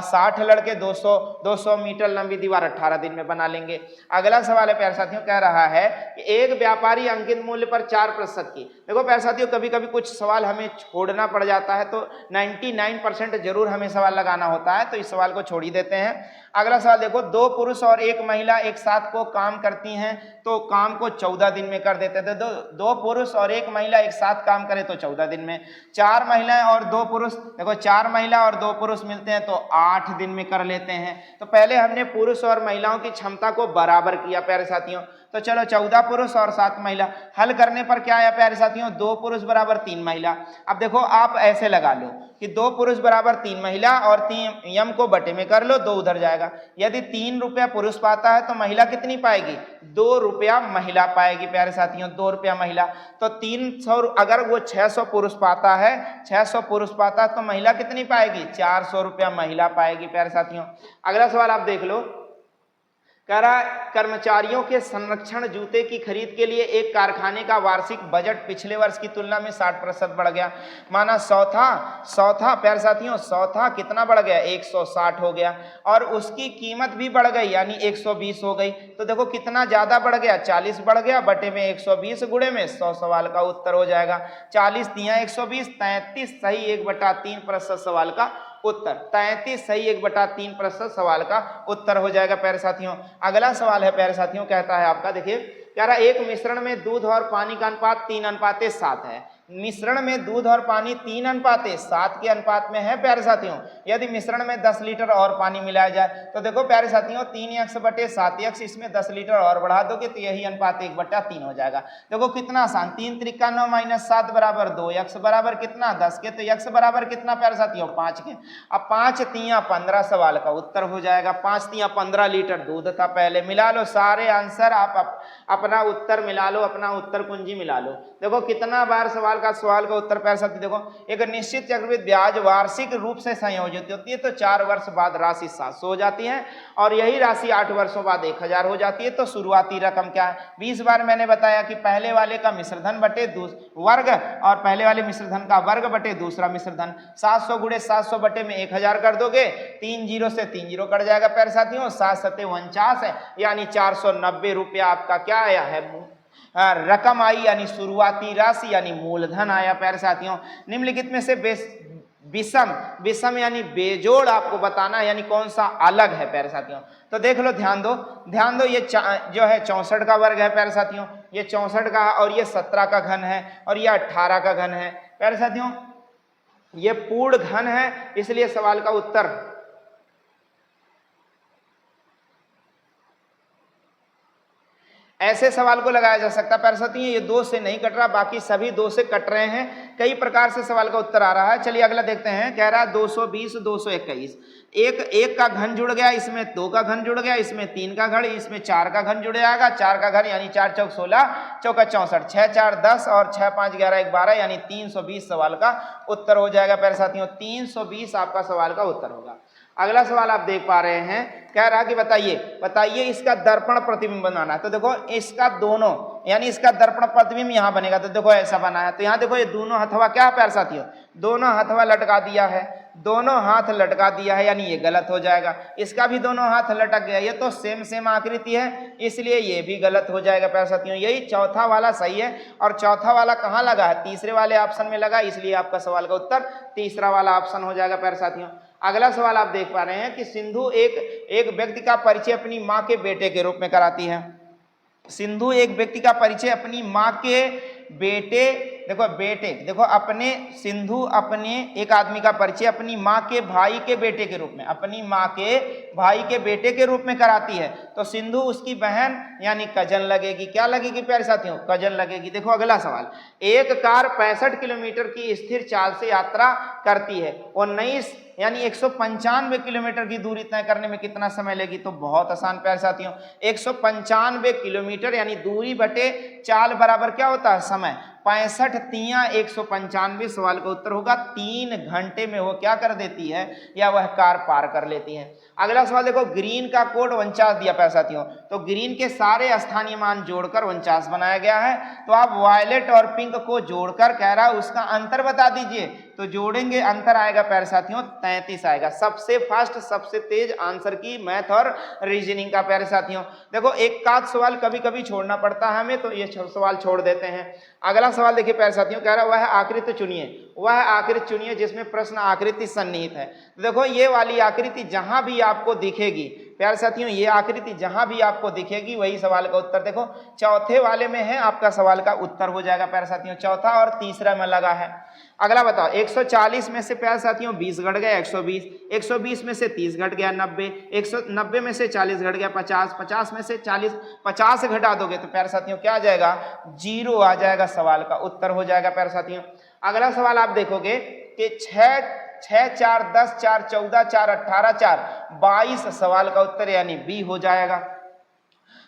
60 लड़के 200 मीटर लंबी दीवार 18 दिन में बना लेंगे। अगला सवाल है प्यारे साथियों, कह रहा है कि एक व्यापारी अंकित मूल्य पर 4% की, देखो प्यारे साथियों कभी कभी कुछ सवाल हमें छोड़ना पड़ जाता है तो 99% जरूर हमें सवाल लगाना होता है, तो इस सवाल को छोड़ ही देते हैं। अगला सवाल देखो, 2 पुरुष और 1 महिला एक साथ को काम करती हैं तो काम को 14 दिन में कर देते थे। 2 पुरुष और 1 महिला एक साथ काम करे तो 14 दिन में। 4 महिलाएं और 2 पुरुष, देखो 4 महिला और 2 पुरुष मिलते हैं तो 8 दिन में कर लेते हैं। तो पहले हमने पुरुष और महिलाओं की क्षमता को बराबर किया प्यारे साथियों, तो चलो 14 पुरुष और 7 महिला, हल करने पर क्या आया प्यारे साथियों, 2 पुरुष बराबर 3 महिला। अब देखो आप ऐसे लगा लो कि 2 पुरुष बराबर 3 महिला और 3 यम को बटे में कर लो, 2 उधर जाएगा। यदि 3 रुपया पुरुष पाता है तो महिला कितनी पाएगी, 2 रुपया महिला पाएगी प्यारे साथियों, 2 रुपया महिला। तो 300, अगर वो 600 पुरुष पाता है, 600 पुरुष पाता है तो महिला कितनी पाएगी, 400 रुपया महिला पाएगी प्यारे साथियों। अगला सवाल आप देख लो, कह रहा है कर्मचारियों के संरक्षण जूते की खरीद के लिए एक कारखाने का वार्षिक बजट पिछले वर्ष की तुलना में 60% बढ़ गया। माना 100 था प्यारे साथियों, 100 था, कितना बढ़ गया 160 हो गया, और उसकी कीमत भी बढ़ गई यानी 120 हो गई। तो देखो कितना ज्यादा बढ़ गया, 40 बढ़ गया, बटे में 120 गुणे में 100 सवाल का उत्तर हो जाएगा। 40 दिया 120, 33 सही 1/3% सवाल का उत्तर, 33 सही 1/3% सवाल का उत्तर हो जाएगा प्यारे साथियों। अगला सवाल है प्यारे साथियों, कहता है आपका, देखिए कह रहा है एक मिश्रण में दूध और पानी का अनुपात 3:7 है। मिश्रण में दूध और पानी 3:7 के अनुपात में है प्यारे साथियों। यदि मिश्रण में 10 लीटर और पानी मिलाया जाए तो देखो प्यारे साथियों 3x/7x, इसमें 10 लीटर और बढ़ा दोगे तो यही अनुपात 1/3 हो जाएगा। देखो कितना आसान, 3 त्रिका 9 - 7 बराबर 2, x बराबर कितना 10 के, तो x बराबर कितना प्यारे साथियों 5 के। अब 5 तिया 15 सवाल का उत्तर हो जाएगा। 5 तिया 15 लीटर दूध था, पहले मिला लो सारे आंसर, आप अपना उत्तर मिला लो, अपना उत्तर कुंजी मिला लो। देखो कितना बार सवाल सवाल का उत्तर प्यारे साथी देखो, एक निश्चित चक्रवृद्धि ब्याज वार्षिक रूप से संयोजित होती है तो 4 वर्ष बाद राशि 700 हो जाती है और यही राशि 8 वर्षों बाद 1000 हो जाती है। तो शुरुआती रकम क्या है? 20 बार मैंने बताया कि पहले वाले का मिश्रधन बटे वर्ग और पहले वाले मिश्रधन का वर्ग बटे दूसरा मिश्रधन। 700 गुणे 700 बटे में 1000 कर दोगे, 3 जीरो से 3 जीरो कट जाएगा प्यारे साथियों, 7 सत्ते 49 है, यानी 490 रुपया आपका क्या आया है? रकम आई, यानी शुरुआती राशि यानी मूलधन आया प्यारे साथियों। निम्नलिखित में से विषम यानी बेजोड़ आपको बताना है, यानी कौन सा अलग है प्यारे साथियों। तो देख लो, ध्यान दो, ये जो है 64 का वर्ग है प्यारे साथियों, ये 64 का है और ये 17 का घन है और ये 18 का घन है प्यारे साथियों, ये पूर्ण घन है, इसलिए सवाल का उत्तर ऐसे सवाल को लगाया जा सकता है प्यारे साथियों। ये 2 से नहीं कट रहा, बाकी सभी 2 से कट रहे हैं, कई प्रकार से सवाल का उत्तर आ रहा है। चलिए अगला देखते हैं, कह रहा है 220 221, एक का घन जुड़ गया, इसमें 2 का घन जुड़ गया, इसमें 3 का घन, इसमें 4 का घन जुड़ जाएगा, 4 का घन यानी 4 चौक 16, चौका 64, 6 4 10 और 6 5 11 1 12, यानी 320 सवाल का उत्तर हो जाएगा प्यारे साथियों। 320 आपका सवाल का उत्तर होगा। अगला सवाल आप देख पा रहे हैं, कह रहा कि बताइए इसका दर्पण प्रतिबिंब बनाना है। तो देखो इसका दोनों, यानी इसका दर्पण प्रतिबिंब यहाँ बनेगा, तो देखो ऐसा बना है। तो यहाँ देखो ये दोनों हथवा क्या है प्यारे साथियों? दोनों हथवा लटका दिया है, दोनों हाथ लटका दिया है, यानी ये गलत हो जाएगा। इसका भी दोनों हाथ लटक गया, ये तो सेम आकृति है, इसलिए ये भी गलत हो जाएगा प्यारे साथियों। यही चौथा वाला सही है और चौथा वाला कहाँ लगा है? तीसरे वाले ऑप्शन में लगा, इसलिए आपका सवाल का उत्तर तीसरा वाला ऑप्शन हो जाएगा प्यारे साथियों। अगला सवाल आप देख पा रहे हैं कि सिंधु एक व्यक्ति का परिचय अपनी माँ के बेटे के रूप में कराती है। सिंधु एक व्यक्ति का परिचय अपनी माँ के बेटे, देखो सिंधु अपने एक आदमी का परिचय अपनी माँ के भाई के बेटे के रूप में, अपनी माँ के भाई के बेटे के रूप में कराती है। तो सिंधु उसकी बहन यानी कजन लगेगी। क्या लगेगी प्यारे साथियों? कजन लगेगी। देखो अगला सवाल, एक कार 65 किलोमीटर की स्थिर चाल से यात्रा करती है और 19 यानी 195 किलोमीटर की दूरी तय करने में कितना समय लेगी? तो बहुत आसान प्यारे साथियों, 195 किलोमीटर यानी दूरी बटे चाल बराबर क्या होता है? समय। 65 तिया 195, सवाल का उत्तर होगा 3 घंटे में वो क्या कर देती है, या वह कार पार कर लेती है। अगला सवाल देखो, ग्रीन का कोड 49 दिया प्यारे साथियों, तो ग्रीन के सारे स्थानीय मान जोड़कर 49 बनाया गया है। तो आप वायलेट और पिंक को जोड़कर कह रहा है उसका अंतर बता दीजिए, तो जोड़ेंगे अंतर आएगा प्यारे साथियों 33 आएगा। सबसे फास्ट सबसे तेज आंसर की मैथ और रीजनिंग का प्यारे साथियों। देखो एक आध सवाल कभी कभी छोड़ना पड़ता है हमें, तो ये सवाल छोड़ देते हैं। अगला सवाल देखिए प्यारे साथियों, कह रहा है वह आकृति चुनिए जिसमें प्रश्न आकृति सन्निहित है। देखो ये वाली आकृति जहां भी आपको दिखेगी प्यारे साथियों, ये आकृति जहां भी आपको दिखेगी वही सवाल का उत्तर। देखो चौथे वाले में है, आपका सवाल का उत्तर हो जाएगा प्यारे साथियों, चौथा और तीसरा में लगा है। अगला बताओ, 140 में से प्यारे साथियों 20 घट गया 120, 120 में से 30 घट गया 90, 190 में से 40 घट गया 50, 50 में से 50 घटा दोगे तो प्यारे साथियों क्या आ जाएगा? 0 आ जाएगा, सवाल का उत्तर हो जाएगा प्यारे साथियों। अगला सवाल आप देखोगे कि 6 4 10 4 14 4 18 4 22, सवाल का उत्तर यानी बी हो जाएगा।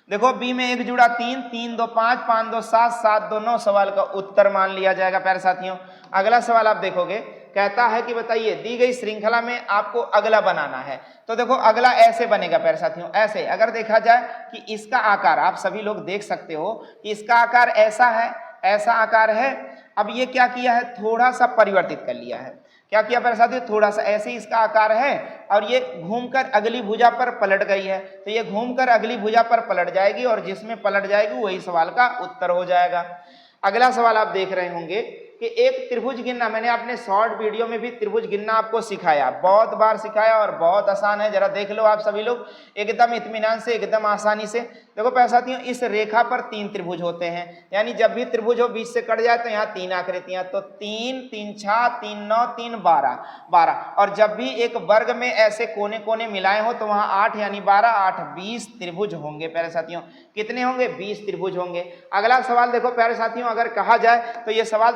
देखो बी में 1 जुड़ा 3, 3 2 5, 5 2 7, 7 2 9, सवाल का उत्तर मान लिया जाएगा प्यारे साथियों। अगला सवाल आप देखोगे, कहता है कि बताइए दी गई श्रृंखला में आपको अगला बनाना है। तो देखो अगला ऐसे बनेगा प्यारे साथियों, ऐसे अगर देखा जाए कि इसका आकार, आप सभी लोग देख सकते हो कि इसका आकार ऐसा है, ऐसा आकार है। अब ये क्या किया है, थोड़ा सा परिवर्तित कर लिया है। क्या किया प्यारे साथियों? थोड़ा सा ऐसे ही इसका आकार है और ये घूमकर अगली भुजा पर पलट गई है, तो ये घूमकर अगली भुजा पर पलट जाएगी और जिसमें पलट जाएगी वही सवाल का उत्तर हो जाएगा। अगला सवाल आप देख रहे होंगे कि एक त्रिभुज गिनना, मैंने अपने शॉर्ट वीडियो में भी त्रिभुज गिनना आपको सिखाया, बहुत बार सिखाया और बहुत आसान है, जरा देख लो आप सभी लोग एकदम इत्मीनान से, एकदम आसानी से। देखो प्यारे साथियों, इस रेखा पर 3 त्रिभुज होते हैं, यानी जब भी त्रिभुज हो बीच से कट जाए तो यहाँ 3 आकृतियां, तो 3 3 6 3 9 3 12, और जब भी एक वर्ग में ऐसे कोने कोने मिलाए हो तो वहां 8 यानी 12 8 20 त्रिभुज होंगे प्यारे साथियों। कितने होंगे? 20 त्रिभुज होंगे। अगला सवाल देखो प्यारे साथियों, अगर कहा जाए तो ये सवाल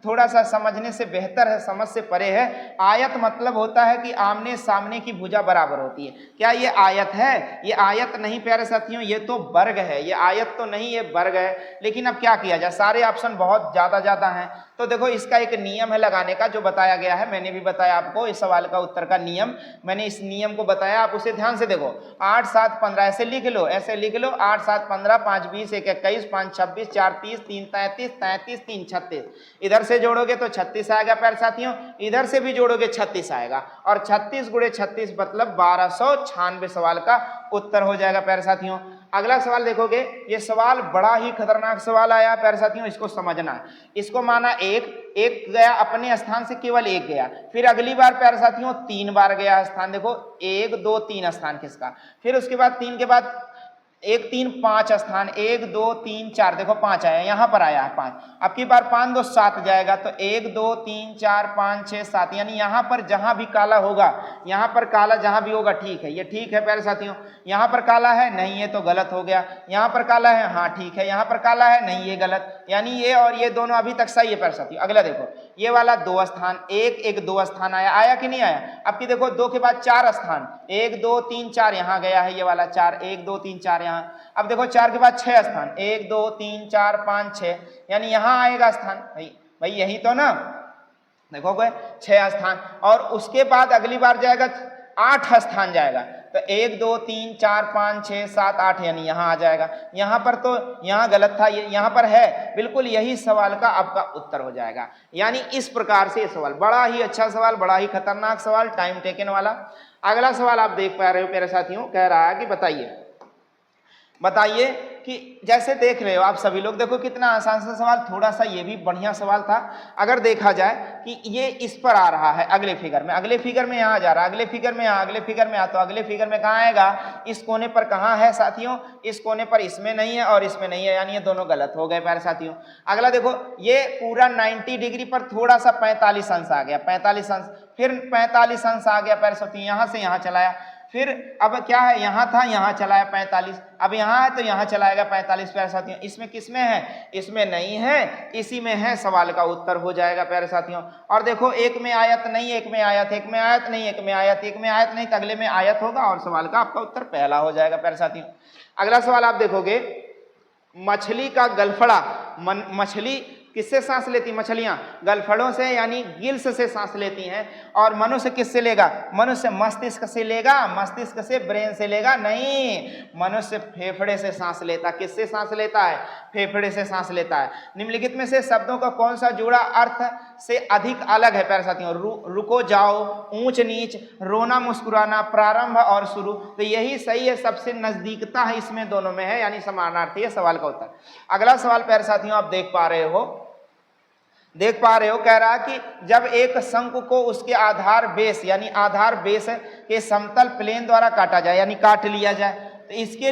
थोड़ा सा समझने से बेहतर है, समझ से परे है। आयत मतलब होता है कि आमने सामने की भुजा बराबर होती है। क्या ये आयत है? ये आयत नहीं प्यारे साथियों, ये तो वर्ग है। ये आयत तो नहीं, ये वर्ग है। लेकिन अब क्या किया जाए, सारे ऑप्शन बहुत ज्यादा हैं। तो देखो इसका एक नियम है लगाने का जो बताया गया है, मैंने भी बताया आपको इस सवाल का उत्तर का नियम, मैंने इस नियम को बताया, आप उसे ध्यान से देखो। 8 7 15 ऐसे लिख लो, ऐसे लिख लो, 8 7 15, 5 20, 1 21, 5 26, 4 30, 3 33, 33 3 36। इधर से जोड़ोगे तो 36 आएगा प्यारे साथियों, इधर से भी जोड़ोगे 36 आएगा, और 36 गुणे 36 मतलब 1296 सवाल का उत्तर हो जाएगा प्यारे साथियों। अगला सवाल देखोगे, ये सवाल बड़ा ही खतरनाक सवाल आया प्यारे साथियों, इसको समझना है। इसको माना एक गया अपने स्थान से, केवल एक गया, फिर अगली बार प्यारे साथियों 3 बार गया स्थान। देखो 1 2 3 स्थान किसका, फिर उसके बाद 3 के बाद 1 3 5 स्थान, 1 2 3 4, देखो 5 आया, यहां पर आया है 5। अब की बार 5 2 7 जाएगा, तो 1 2 3 4 5 6 7, यानी यहां पर जहां भी काला होगा, यहां पर काला जहां भी होगा, ठीक है, ये ठीक है प्यारे साथियों। यहां पर काला है, नहीं ये तो गलत हो गया। यहां पर काला है, हाँ ठीक है। यहां पर काला है, नहीं ये गलत, यानी ये और ये दोनों अभी तक सही है प्यारे साथियों। अगला देखो, ये वाला 2 स्थान, 1 1 2 स्थान आया कि नहीं आया? अब की देखो 2 के बाद 4 स्थान, 1 2 3 4 यहां गया है, ये वाला 4, 1 2 3 4 यहां। अब देखो 4 के बाद 6 स्थान, 1 2 3 4 5 6, यानी यहां आएगा स्थान। भाई यही तो ना, देखोगे 6 स्थान, और उसके बाद अगली बार जाएगा 8 स्थान जाएगा, तो 1 2 3 4 5 6 7 8, यानी यहां आ जाएगा। यहां पर तो यहां गलत था, ये यहां पर है, बिल्कुल यही सवाल का आपका उत्तर हो जाएगा। यानी इस प्रकार से ये सवाल बड़ा ही अच्छा सवाल, बड़ा ही खतरनाक सवाल, टाइम टेकन वाला। अगला सवाल आप देख पा रहे हो मेरे साथियों, कह रहा है कि बताइए कि जैसे देख रहे हो आप सभी लोग, देखो कितना आसान सा सवाल, थोड़ा सा ये भी बढ़िया सवाल था। अगर देखा जाए कि ये इस पर आ रहा है अगले फिगर में, अगले फिगर में यहाँ जा रहा है, अगले फिगर में यहाँ, अगले फिगर में तो अगले फिगर में कहाँ आएगा? इस कोने पर कहाँ है साथियों? इस कोने पर, इसमें नहीं है और इसमें नहीं है, यानी ये दोनों गलत हो गए प्यारे साथियों। अगला देखो, ये पूरा 90 डिग्री पर थोड़ा सा 45 अंश आ गया, 45 अंश, फिर 45 अंश आ गया प्यारे साथियों, यहाँ से यहाँ चलाया, फिर अब क्या है, यहां था यहां चलाया 45, अब यहां है तो यहां चलाएगा 45 प्यारे साथियों। इसमें किसमें है? इसमें नहीं है, इसी में है, सवाल का उत्तर हो जाएगा प्यारे साथियों। और देखो एक में आयत नहीं, एक में आयत, एक में आयत नहीं, एक में आयत, एक में आयत नहीं, तो अगले में आयत होगा और सवाल का आपका उत्तर पहला हो जाएगा प्यारे साथियों। अगला सवाल आप देखोगे, मछली का गलफड़ा, मछली किससे सांस लेती? मछलियां गलफड़ों से यानी गिल्स से सांस लेती हैं। और मनुष्य किससे लेगा? मनुष्य मस्तिष्क से लेगा, मस्तिष्क से, ब्रेन से लेगा? नहीं, मनुष्य फेफड़े से सांस लेता। किससे सांस लेता है? फेफड़े से सांस लेता है। निम्नलिखित में से शब्दों का कौन सा जोड़ा अर्थ से अधिक अलग है प्यारे साथियों? रुको जाओ, ऊंच नीच, रोना मुस्कुराना, प्रारंभ और शुरू, तो यही सही है, सबसे नजदीकता है इसमें दोनों में है, यानी समानार्थी है सवाल का उत्तर। अगला सवाल प्यारे साथियों आप देख पा रहे हो, कह रहा कि जब एक शंकु को उसके आधार बेस यानी आधार बेस के समतल प्लेन द्वारा काटा जाए यानी काट लिया जाए, तो इसके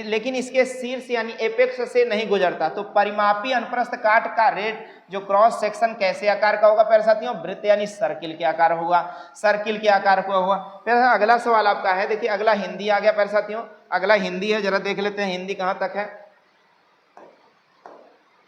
लेकिन इसके शीर्ष यानी एपेक्स से नहीं गुजरता, तो परिमापी अनुप्रस्थ काट का रेट जो क्रॉस सेक्शन कैसे आकार का होगा प्यारे साथियों? वृत्त यानी सर्किल के आकार होगा, सर्किल के आकार का होगा। फिर अगला सवाल आपका है, देखिए अगला हिंदी आ गया प्यारे साथियों, अगला हिंदी है, जरा देख लेते हैं हिंदी कहां तक है।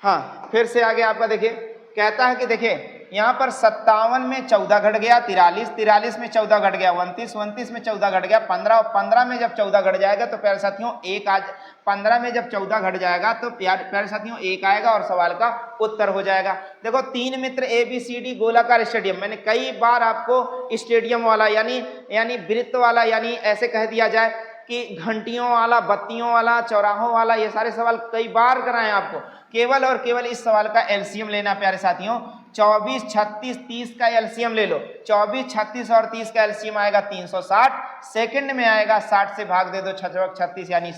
हाँ, फिर से आगे आपका देखिए, कहता है कि देखिए यहाँ पर 57 में 14 घट गया, 43 में 14 घट गया, 29 में 14 घट गया, 15 में जब 14 घट जाएगा तो प्यारे साथियों एक आज 15 में जब 14 घट जाएगा तो प्यारे साथियों एक आएगा और सवाल का उत्तर हो जाएगा। देखो 3 मित्र ABCD गोलाकार स्टेडियम, मैंने कई बार आपको स्टेडियम वाला यानी वृत्त वाला यानी ऐसे कह दिया जाए कि घंटियों वाला, बत्तियों वाला, चौराहों वाला, ये सारे सवाल कई बार कराएं आपको। केवल और केवल इस सवाल का एलसीएम लेना प्यारे साथियों, 24 36 30 का एलसीएम ले लो, 24 36 और 30 का एलसीएम आएगा 360, सेकंड में आएगा 60 से भाग दे दो 36 यानी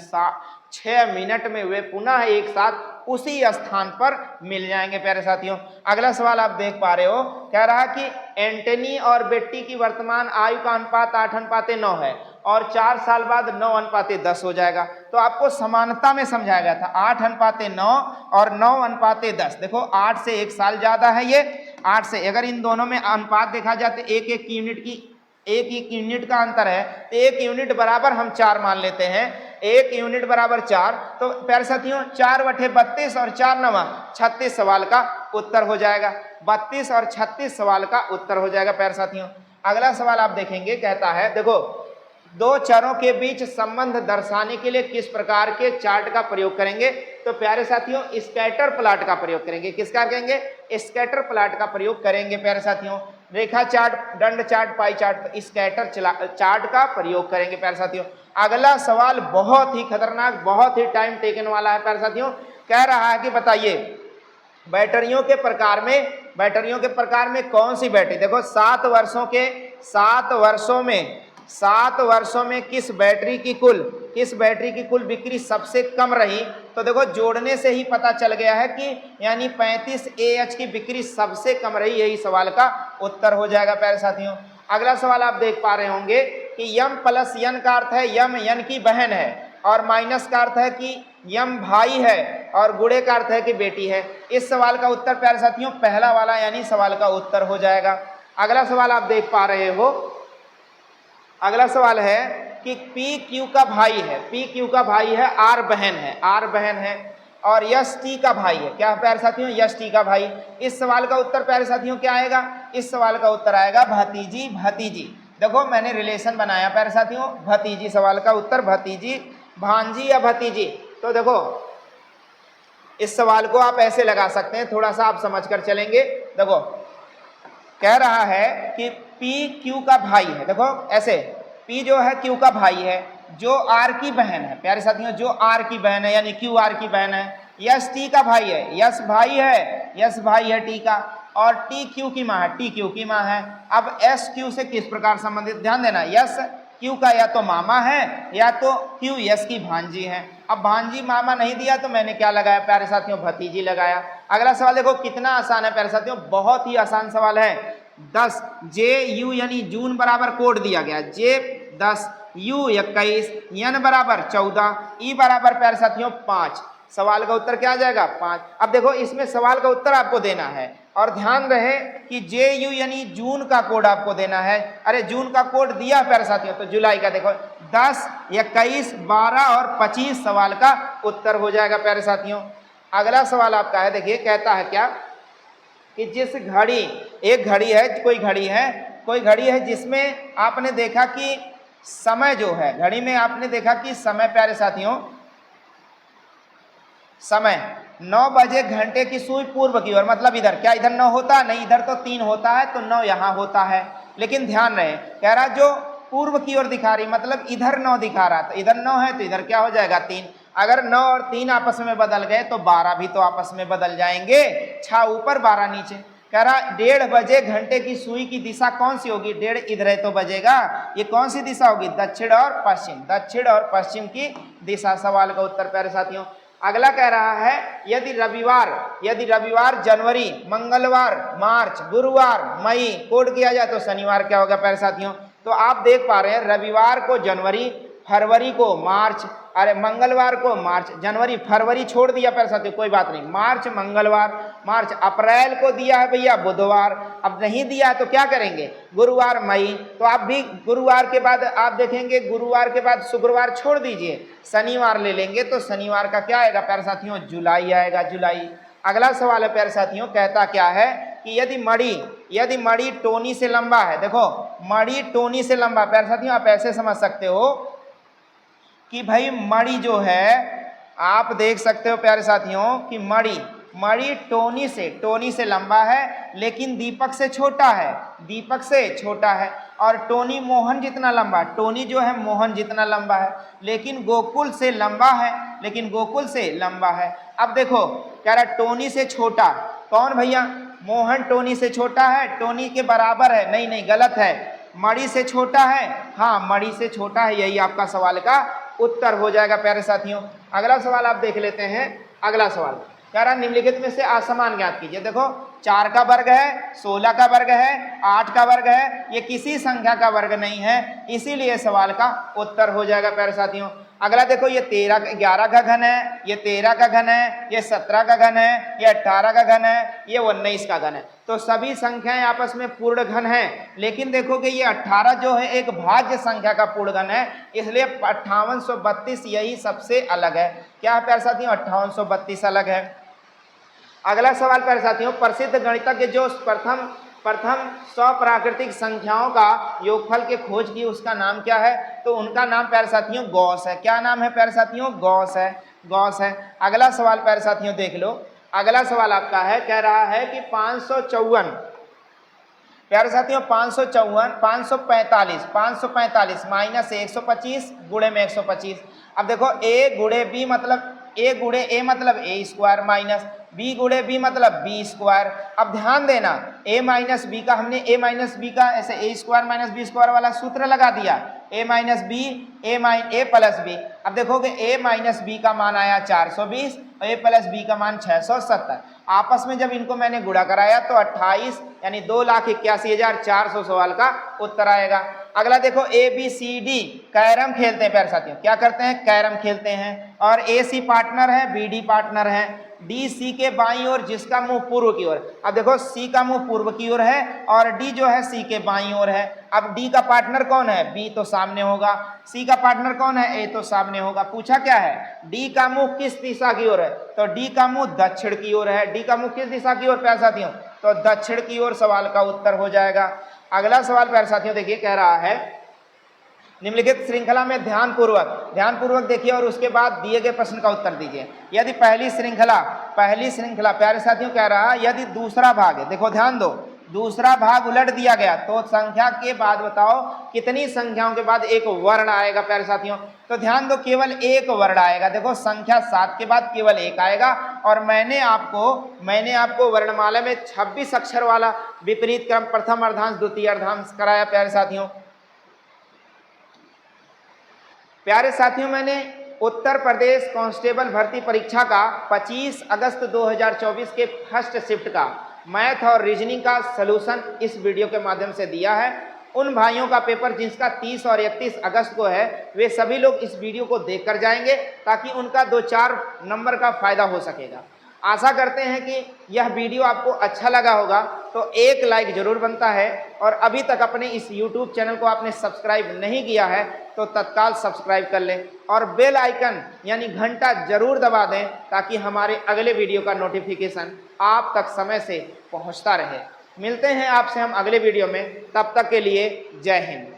6 मिनट में वे पुनः एक साथ उसी स्थान पर मिल जाएंगे प्यारे साथियों। अगला सवाल आप देख पा रहे हो, कह रहा कि एंटनी और बेट्टी की वर्तमान आयु का अनुपात 8:9 है और 4 साल बाद 9:10 हो जाएगा। तो आपको समानता में समझाया गया था, 8:9 और 9:10। देखो 8 से 1 साल ज्यादा है ये, 8 से, अगर इन दोनों में अनुपात देखा जाए तो एक यूनिट का अंतर है, तो 1 यूनिट बराबर हम 4 मान लेते हैं, 1 यूनिट बराबर 4, तो प्यारे साथियों 4/32 और 4 9 36 सवाल का उत्तर हो जाएगा। 32 और 36 सवाल का उत्तर हो जाएगा प्यारे साथियों। अगला सवाल आप देखेंगे, कहता है देखो, दो चरों के बीच संबंध दर्शाने के लिए किस प्रकार के चार्ट का प्रयोग करेंगे? तो प्यारे साथियों स्कैटर प्लॉट का प्रयोग करेंगे। किसका करेंगे? स्कैटर प्लॉट का प्रयोग करेंगे प्यारे साथियों। रेखा चार्ट, दंड chart, pie chart, scatter chart का प्रयोग करेंगे प्यारे साथियों। अगला सवाल बहुत ही खतरनाक, बहुत ही टाइम टेकन वाला है प्यारे साथियों। कह रहा है कि बताइए बैटरियों के प्रकार में कौन सी बैटरी, देखो 7 वर्षों में किस बैटरी की कुल बिक्री सबसे कम रही? तो देखो जोड़ने से ही पता चल गया है कि यानी 35 AH की बिक्री सबसे कम रही, यही सवाल का उत्तर हो जाएगा प्यारे साथियों। अगला सवाल आप देख पा रहे होंगे कि यम प्लस यन का अर्थ है यम यन की बहन है, और माइनस का अर्थ है कि यम भाई है, और गुणे का अर्थ है कि बेटी है। इस सवाल का उत्तर प्यारे साथियों पहला वाला यानी सवाल का उत्तर हो जाएगा। अगला सवाल आप देख पा रहे हो, अगला सवाल है कि पी क्यू का भाई है, आर बहन है, और यस टी का भाई है। क्या प्यारे साथियों? यस टी का भाई। इस सवाल का उत्तर प्यारे साथियों क्या आएगा? इस सवाल का उत्तर आएगा भतीजी। देखो मैंने रिलेशन बनाया प्यारे साथियों, भतीजी। सवाल का उत्तर भतीजी, भांजी या भतीजी। तो देखो इस सवाल को आप ऐसे लगा सकते हैं, थोड़ा सा आप समझ कर चलेंगे। देखो कह रहा है कि पी क्यू का भाई है, देखो ऐसे, पी जो है क्यू का भाई है, जो आर की बहन है प्यारे साथियों, जो आर की बहन है यानी क्यू आर की बहन है। यस टी का भाई है, यस भाई है टी का, और टी क्यू की माँ है, टी क्यू की माँ है। अब एस क्यू से किस प्रकार संबंधित, ध्यान देना, यस क्यू का या तो मामा है या तो क्यू यस की भांजी है। अब भांजी मामा नहीं दिया तो मैंने क्या लगाया प्यारे साथियों? भतीजी लगाया। अगला सवाल देखो कितना आसान है प्यारे साथियों, बहुत ही आसान सवाल है। 10 जे यू यानी जून बराबर कोड दिया गया, जे 10 यू 21 यन बराबर 14 ई बराबर प्यारे साथियों 5। सवाल का उत्तर क्या आ जाएगा? 5। अब देखो इसमें सवाल का उत्तर आपको देना है, और ध्यान रहे कि जे यू यानी जून का कोड आपको देना है। अरे जून का कोड दिया प्यारे साथियों, तो जुलाई का देखो 10 21 12 और 25 सवाल का उत्तर हो जाएगा प्यारे साथियों। अगला सवाल आपका है, देखिए कहता है क्या कि जिस घड़ी, एक घड़ी है, कोई घड़ी है जिसमें आपने देखा कि समय जो है, घड़ी में आपने देखा कि समय प्यारे साथियों, समय 9 बजे घंटे की सुई पूर्व की ओर, मतलब इधर, क्या इधर 9 होता है? नहीं, इधर तो 3 होता है, तो 9 यहाँ होता है। लेकिन ध्यान रहे, कह रहा जो पूर्व की ओर दिखा रही, मतलब इधर 9 दिखा रहा, तो इधर 9 है तो इधर क्या हो जाएगा? 3। अगर 9 और 3 आपस में बदल गए तो 12 भी तो आपस में बदल जाएंगे, 6 ऊपर 12 नीचे। कह रहा 1:30 बजे घंटे की सुई की दिशा कौन सी होगी? 1:30 इधर है तो बजेगा, ये कौन सी दिशा होगी? दक्षिण और पश्चिम की दिशा। सवाल का उत्तर प्यारे साथियों। अगला कह रहा है यदि रविवार जनवरी, मंगलवार मार्च, गुरुवार मई कोड किया जाए तो शनिवार क्या होगा प्यारे साथियों? तो आप देख पा रहे हैं रविवार को जनवरी, फरवरी को मार्च, अरे मंगलवार को मार्च, जनवरी फरवरी छोड़ दिया प्यारे साथियों, कोई बात नहीं, मार्च मंगलवार, मार्च अप्रैल को दिया है भैया बुधवार, अब नहीं दिया है तो क्या करेंगे? गुरुवार मई। तो आप भी गुरुवार के बाद आप देखेंगे, गुरुवार के बाद शुक्रवार छोड़ दीजिए, शनिवार ले लेंगे, तो शनिवार का क्या आएगा प्यारे साथियों? जुलाई आएगा, जुलाई। अगला सवाल है प्यारे साथियों, कहता क्या है कि यदि मणि टोनी से लंबा है, देखो मणि टोनी से लंबा, प्यारे साथियों आप ऐसे समझ सकते हो कि भाई मणि जो है, आप देख सकते हो प्यारे साथियों कि मणि टोनी से लंबा है, लेकिन दीपक से छोटा है, और टोनी मोहन जितना लंबा, टोनी जो है मोहन जितना लंबा है, लेकिन गोकुल से लंबा है। अब देखो कह रहा टोनी से छोटा कौन भैया? मोहन टोनी से छोटा है, टोनी के बराबर है, नहीं गलत है, मणि से छोटा है, हाँ मणि से छोटा है, यही आपका सवाल का उत्तर हो जाएगा प्यारे साथियों। अगला सवाल आप देख लेते हैं। अगला सवाल कह रहा निम्नलिखित में से असमान ज्ञात कीजिए। देखो 4 का वर्ग है, 16 का वर्ग है, 8 का वर्ग है, ये किसी संख्या का वर्ग नहीं है, इसीलिए सवाल का उत्तर हो जाएगा प्यारे साथियों। अगला देखो ये 11 का घन है, ये 13 का घन है, ये 17 का घन है, ये 18 का घन है, ये 19 का घन है। तो सभी संख्याएं आपस में पूर्ण घन है, लेकिन देखो कि ये 18 जो है एक भाज्य संख्या का पूर्ण घन है, इसलिए 5832 यही सबसे अलग है। क्या है प्यारे साथियों? 5832 अलग है। अगला सवाल प्यारे साथियों, प्रसिद्ध गणितज्ञ जो प्रथम 100 प्राकृतिक संख्याओं का योगफल के खोज की, उसका नाम क्या है? तो उनका नाम प्यारे साथियों गॉस है। क्या नाम है प्यारे साथियों? गॉस है, गॉस है। अगला सवाल प्यारे साथियों देख लो, अगला सवाल आपका है, कह रहा है कि 554 प्यारे साथियों 545 माइनस 125 गुणे में 125। अब देखो a गुणे b मतलब a गुणे a मतलब a स्क्वायर माइनस b गुणे b मतलब b स्क्वायर। अब ध्यान देना a माइनस बी का हमने a माइनस बी का ऐसे a square minus B square वाला सूत्र लगा दिया, a minus B a plus B. अब देखोगे a माइनस बी का मान आया 420, a प्लस बी का मान 670। आपस में जब इनको मैंने गुणा कराया तो 28 यानी 2,81,400 सवाल का उत्तर आएगा। अगला देखो A B C D carrom खेलते हैं प्यारे साथियों। क्या करते हैं? कैरम खेलते हैं। और ए सी पार्टनर है, बी डी पार्टनर है, डी सी के बाईं ओर जिसका मुंह पूर्व की ओर। अब देखो सी का मुंह पूर्व की ओर है और डी जो है सी के बाईं ओर है। अब डी का पार्टनर कौन है? बी तो सामने होगा। सी का पार्टनर कौन है? ए तो सामने होगा। पूछा क्या है? डी का मुंह किस दिशा की ओर है? तो डी का मुंह दक्षिण की ओर है। डी का मुंह किस दिशा की ओर प्यारे साथियों? तो दक्षिण की ओर सवाल का उत्तर हो जाएगा। अगला सवाल प्यारे साथियों देखिए, कह रहा है निम्नलिखित श्रृंखला में ध्यानपूर्वक देखिए और उसके बाद दिए गए प्रश्न का उत्तर दीजिए। यदि पहली श्रृंखला प्यारे साथियों कह रहा है यदि दूसरा भाग है, देखो ध्यान दो, दूसरा भाग उलट दिया गया तो संख्या के बाद बताओ कितनी संख्याओं के बाद एक वर्ण आएगा प्यारे साथियों? तो ध्यान दो केवल एक वर्ण आएगा। देखो संख्या 7 के बाद केवल एक आएगा। और मैंने आपको वर्णमाला में 26 अक्षर वाला विपरीत क्रम प्रथम अर्धांश द्वितीय अर्धांश कराया प्यारे साथियों। प्यारे साथियों मैंने उत्तर प्रदेश कांस्टेबल भर्ती परीक्षा का 25 अगस्त 2024 के फर्स्ट शिफ्ट का मैथ और रीजनिंग का सलूशन इस वीडियो के माध्यम से दिया है। उन भाइयों का पेपर जिसका 30 और 31 अगस्त को है, वे सभी लोग इस वीडियो को देखकर जाएंगे ताकि उनका 2-4 नंबर का फायदा हो सकेगा। आशा करते हैं कि यह वीडियो आपको अच्छा लगा होगा, तो एक लाइक जरूर बनता है। और अभी तक अपने इस YouTube चैनल को आपने सब्सक्राइब नहीं किया है तो तत्काल सब्सक्राइब कर लें और बेल आइकन यानी घंटा जरूर दबा दें ताकि हमारे अगले वीडियो का नोटिफिकेशन आप तक समय से पहुंचता रहे। मिलते हैं आपसे हम अगले वीडियो में, तब तक के लिए जय हिंद।